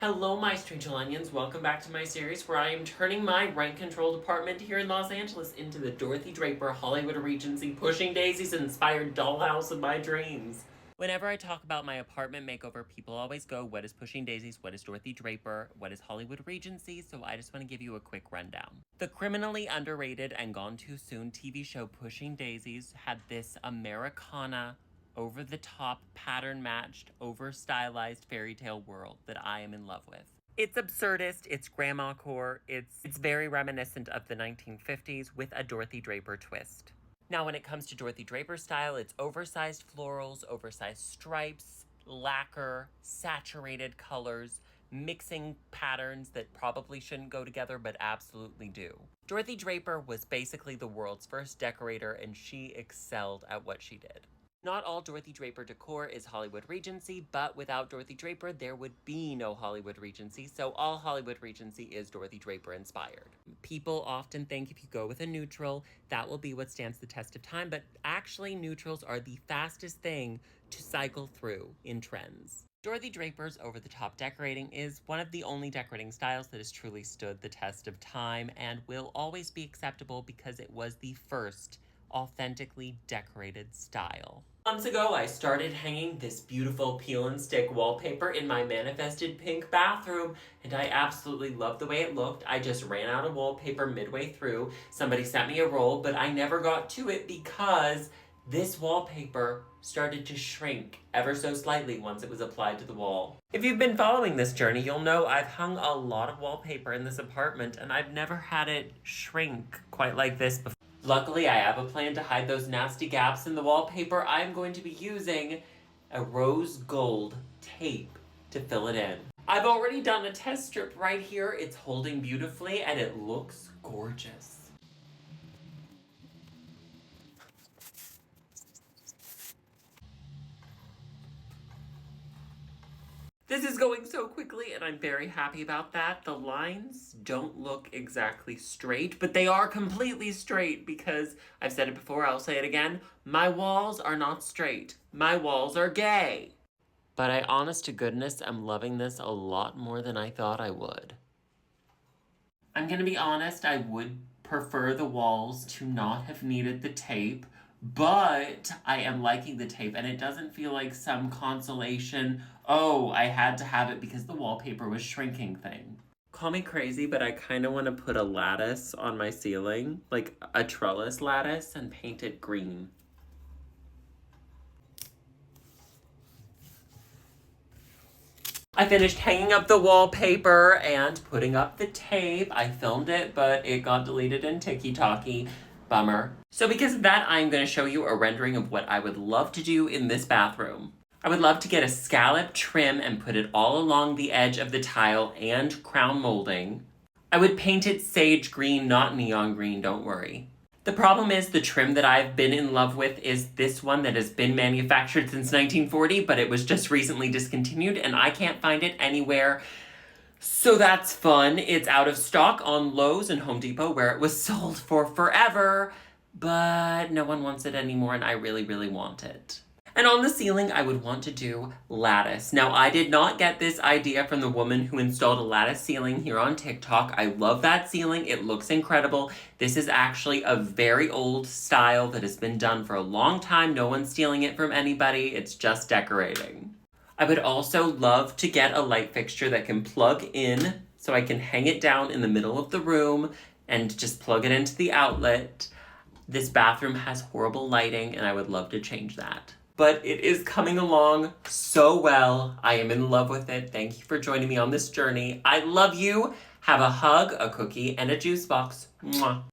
Hello, my strange onions. Welcome back to my series where I am turning my rent-controlled apartment here in Los Angeles into the Dorothy Draper Hollywood Regency Pushing Daisies inspired dollhouse of my dreams. Whenever I talk about my apartment makeover, people always go, what is Pushing Daisies, what is Dorothy Draper, what is Hollywood Regency, so I just want to give you a quick rundown. The criminally underrated and gone too soon TV show Pushing Daisies had this Americana over-the-top, pattern-matched, over-stylized fairy tale world that I am in love with. It's absurdist, it's grandma-core, it's very reminiscent of the 1950s with a Dorothy Draper twist. Now, when it comes to Dorothy Draper style, it's oversized florals, oversized stripes, lacquer, saturated colors, mixing patterns that probably shouldn't go together but absolutely do. Dorothy Draper was basically the world's first decorator, and she excelled at what she did. Not all Dorothy Draper decor is Hollywood Regency, but without Dorothy Draper, there would be no Hollywood Regency, so all Hollywood Regency is Dorothy Draper inspired. People often think if you go with a neutral, that will be what stands the test of time, but actually neutrals are the fastest thing to cycle through in trends. Dorothy Draper's over-the-top decorating is one of the only decorating styles that has truly stood the test of time and will always be acceptable because it was the first authentically decorated style. Months ago, I started hanging this beautiful peel and stick wallpaper in my manifested pink bathroom, and I absolutely loved the way it looked. I just ran out of wallpaper midway through. Somebody sent me a roll, but I never got to it because this wallpaper started to shrink ever so slightly once it was applied to the wall. If you've been following this journey, you'll know I've hung a lot of wallpaper in this apartment, and I've never had it shrink quite like this before. Luckily, I have a plan to hide those nasty gaps in the wallpaper. I'm going to be using a rose gold tape to fill it in. I've already done a test strip right here. It's holding beautifully and it looks gorgeous. This is going so quickly, and I'm very happy about that. The lines don't look exactly straight, but they are completely straight because, I've said it before, I'll say it again, my walls are not straight. My walls are gay. But I, honest to goodness, am loving this a lot more than I thought I would. I'm gonna be honest, I would prefer the walls to not have needed the tape, but I am liking the tape, and it doesn't feel like some consolation, oh, I had to have it because the wallpaper was shrinking thing. Call me crazy, but I kind of want to put a lattice on my ceiling, like a trellis lattice, and paint it green. I finished hanging up the wallpaper and putting up the tape. I filmed it, but it got deleted in TikTok. Bummer. So because of that, I'm going to show you a rendering of what I would love to do in this bathroom. I would love to get a scallop trim and put it all along the edge of the tile and crown molding. I would paint it sage green, not neon green, don't worry. The problem is the trim that I've been in love with is this one that has been manufactured since 1940, but it was just recently discontinued and I can't find it anywhere. So that's fun. It's out of stock on Lowe's and Home Depot where it was sold for forever, but no one wants it anymore and I really, really want it. And on the ceiling, I would want to do lattice. Now, I did not get this idea from the woman who installed a lattice ceiling here on TikTok. I love that ceiling. It looks incredible. This is actually a very old style that has been done for a long time. No one's stealing it from anybody. It's just decorating. I would also love to get a light fixture that can plug in so I can hang it down in the middle of the room and just plug it into the outlet. This bathroom has horrible lighting and I would love to change that. But it is coming along so well. I am in love with it. Thank you for joining me on this journey. I love you. Have a hug, a cookie, and a juice box. Mwah.